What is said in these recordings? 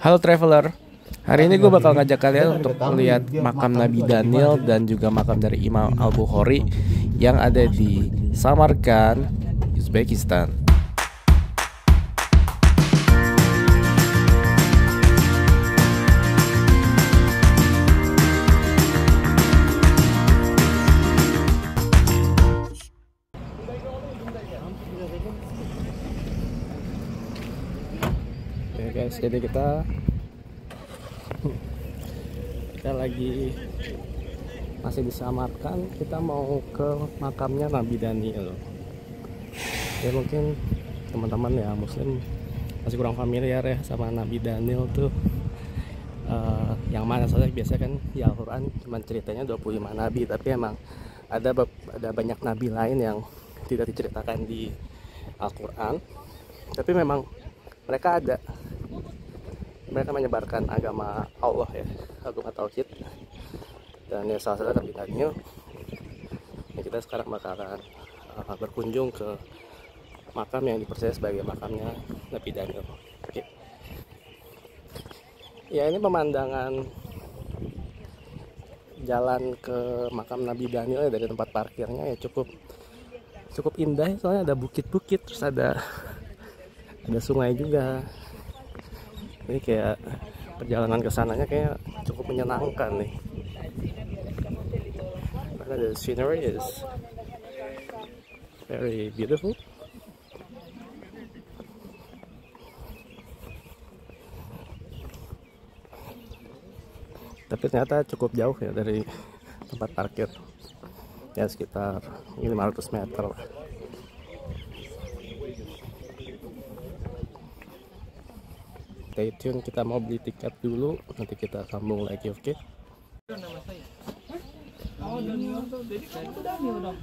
Halo traveler, hari ini gue bakal ngajak kalian untuk melihat makam Nabi Daniel dan juga makam dari Imam Al-Bukhari yang ada di Samarkand, Uzbekistan. Oke guys, jadi kita lagi masih di Samarkand. Kita mau ke makamnya Nabi Daniel. Ya mungkin teman-teman ya muslim masih kurang familiar ya sama Nabi Daniel tuh yang mana saja. Biasanya kan di Al-Quran cuma ceritanya 25 nabi, tapi emang ada banyak nabi lain yang tidak diceritakan di Al-Quran, tapi memang mereka menyebarkan agama Allah ya, agama tauhid. Dan ya salah satu Nabi Daniel ya, kita sekarang bakalan berkunjung ke makam yang dipercaya sebagai makamnya Nabi Daniel. Oke. Ya, ini pemandangan jalan ke makam Nabi Daniel ya, dari tempat parkirnya ya cukup indah, soalnya ada bukit-bukit, terus ada sungai juga. Ini kayak perjalanan ke sananya kayak cukup menyenangkan nih. Karena the scenery is very beautiful. Tapi ternyata cukup jauh ya dari tempat parkir. Ya sekitar 500 meter. Stay tune, kita mau beli tiket dulu, nanti kita sambung lagi, oke? Nama saya. Oh, Daniel tuh. Jadi kamu tuh Daniel dong.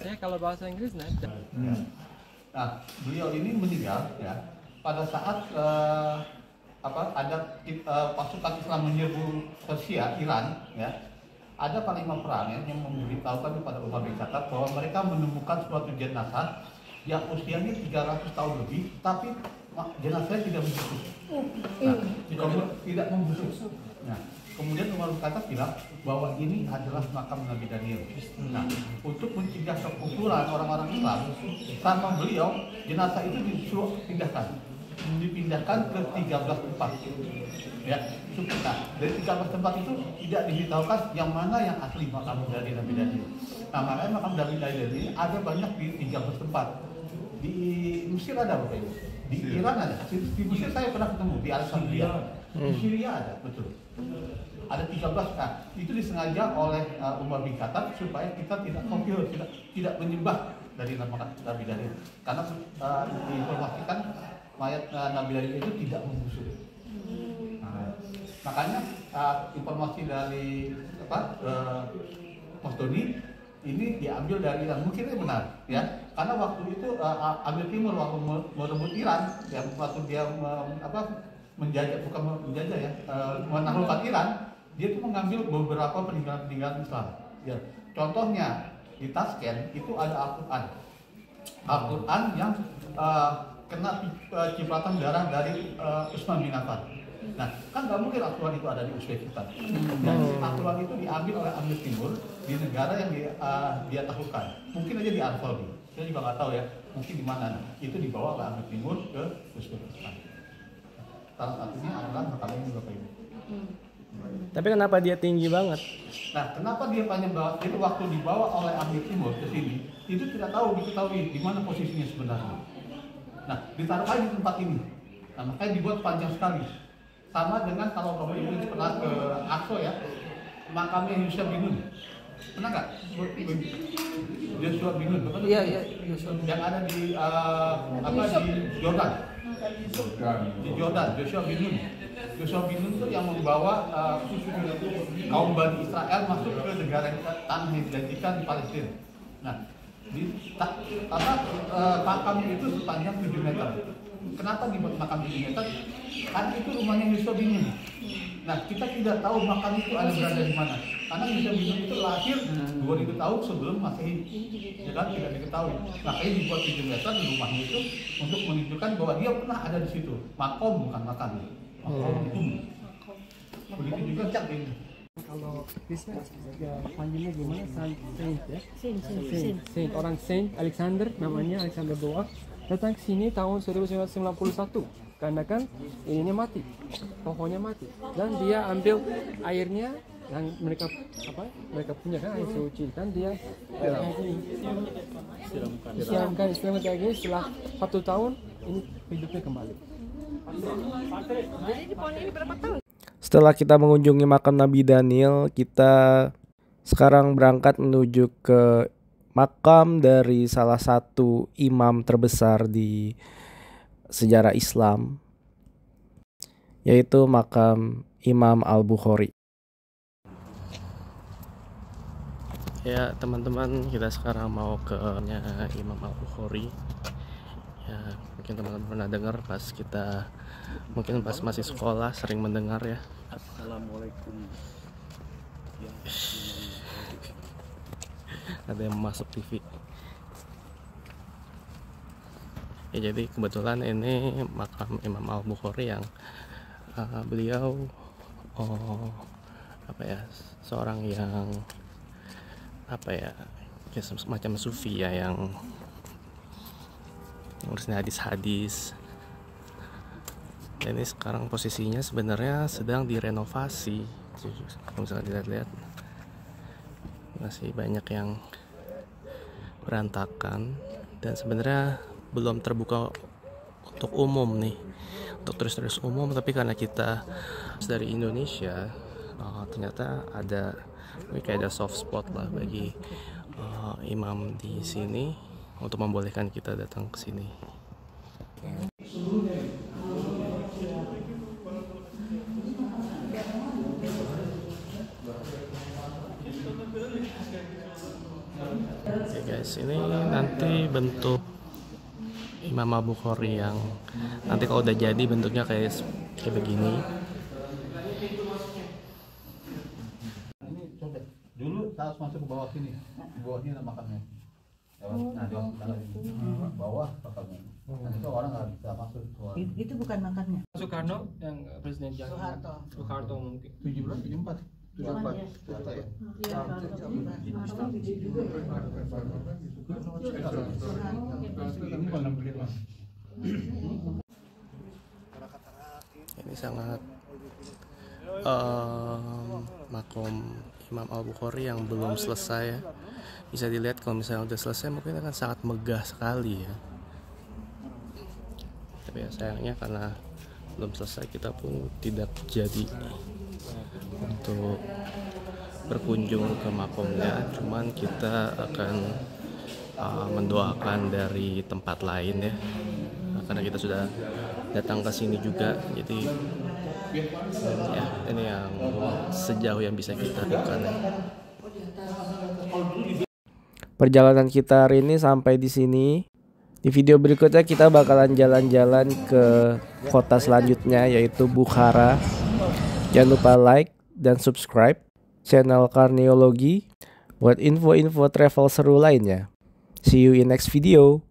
Saya kalau bahasa Inggris nada. Nah, beliau ini meninggal ya pada saat ada pasukan Islam menyerbu Persia, Iran ya. Ada panglima perang ya, yang memberitahukan kepada Umar bin Khattab bahwa mereka menemukan suatu jenazah yang usianya 300 tahun lebih, tapi jenazahnya tidak membusuk. Tidak membusuk. Nah, kemudian Umar bin Khattab bilang bahwa ini adalah makam Nabi Daniel. Nah, untuk mencegah kekufuran orang-orang Islam, sama beliau jenazah itu disuruh dipindahkan ke 13 tempat. Ya, nah, dari 13 tempat itu tidak diberitahukan yang mana yang asli makam dari Nabi Daniel. Nah, makanya makam Nabi Daniel ini ada banyak di 13 tempat. Di Mesir ada Bapak Ibu, di Iran ada, di Mesir saya pernah ketemu, di Alexandria, di Syria ada, betul. Ada 13, nah, itu disengaja oleh Umar bin Khattab supaya kita tidak menyembah dari nama Nabi Daniel, karena diinformasikan mayat Nabi Daniel itu tidak membusuk. Nah, makanya informasi dari Mas Doni ini diambil dari Iran, mungkin ini benar ya, karena waktu itu Amir Timur waktu merebut Iran, yang waktu dia menaklukkan Iran, dia itu mengambil beberapa peninggalan Islam. Ya, contohnya di Tashkent itu ada Al-Quran yang kena cipratan darah dari Utsman bin Affan. Nah, kan nggak mungkin Al-Quran itu ada di Uzbekistan. Dan Al-Quran itu diambil oleh Amir Timur di negara yang dia taklukkan. Mungkin aja di Anatolia. Saya juga nggak tahu ya. Mungkin di mana. Itu dibawa oleh Amir Timur ke Uzbekistan. Salah satunya adalah makam ini, Bapak Ibu. Tapi kenapa dia tinggi banget? Nah, kenapa dia panjang banget? Itu waktu dibawa oleh Amir Timur ke sini, itu tidak diketahui di mana posisinya sebenarnya. Nah, ditaruh aja di tempat ini. Nah, makanya dibuat panjang sekali. Sama dengan kalau Bapak Ibu pernah ke Aqsa ya, makamnya Yusuf bin Nun. Pernah nggak? Yusuf bin Nun, betul? Iya. Yang ada di Jordan. Di Jordan, Yusuf bin Nun. Yusuf bin Nun itu yang membawa kaum Bani Israel masuk ke negara tanah yang dijanjikan di Palestina. Nah, makamnya itu sepanjang 7 meter. Kenapa dibuat makam 7 meter? Kan itu rumahnya Yusuf bin Nun. Nah, kita tidak tahu makam itu ada berada di mana. Karena Museum Bintang itu lahir 2000 tahun sebelum Masehi, ya kan, tidak diketahui. Makanya dibuat di jembatan di rumahnya itu untuk menunjukkan bahwa dia pernah ada di situ. Makom bukan makam. Makom itu. Begitu juga cak ini. Kalau Kristen ya panggilnya gimana? Saint ya? Saint. Saint. Orang Saint Alexander, namanya Alexander II, datang ke sini tahun 1991 karena kan ininya mati, pohonnya mati, dan dia ambil airnya yang mereka punya kan, air suci kan, dia siramkan istilahnya kayak gini. Setelah 1 tahun ini hidupnya kembali. Jadi di pohon ini berapa tahun? Setelah kita mengunjungi makam Nabi Daniel, kita sekarang berangkat menuju ke makam dari salah satu imam terbesar di sejarah Islam, yaitu makam Imam Al-Bukhari. Ya teman-teman, kita sekarang mau ke Imam Al-Bukhari. Ya mungkin teman-teman pernah dengar mungkin pas masih sekolah sering mendengar ya. Assalamualaikum. Ada yang masuk TV. Ya, jadi kebetulan ini makam Imam Al-Bukhari yang beliau seorang yang semacam sufi ya, yang ngurusin hadis-hadis. Dan ini sekarang posisinya sebenarnya sedang direnovasi. Kalau misalnya dilihat-lihat masih banyak yang berantakan dan sebenarnya belum terbuka untuk umum nih, untuk turis-turis umum. Tapi karena kita dari Indonesia, ternyata kayak ada soft spot lah bagi imam di sini untuk membolehkan kita datang ke sini. Oke guys, ini nanti bentuk Imam Al-Bukhari yang nanti kalau udah jadi bentuknya kayak begini. Ini coba dulu harus masuk ke bawah sini. Di bawahnya ada makamnya. Nah, di bawah makamnya. Nah, itu orang nggak bisa masuk. Itu bukan makamnya. Soekarno yang presiden Soeharto mungkin 74. Ya. Ini sangat makom Imam Al-Bukhari yang belum selesai ya. Bisa dilihat kalau misalnya udah selesai mungkin akan sangat megah sekali ya. Tapi ya sayangnya karena belum selesai kita pun tidak jadi untuk berkunjung ke makomnya. Cuman kita akan mendoakan dari tempat lain ya. Karena kita sudah datang ke sini juga, jadi ya ini yang sejauh yang bisa kita lakukan ya. Perjalanan kita hari ini sampai di sini. Di video berikutnya kita bakalan jalan-jalan ke kota selanjutnya, yaitu Bukhara. Jangan lupa like dan subscribe channel Karniologi buat info-info travel seru lainnya. See you in next video.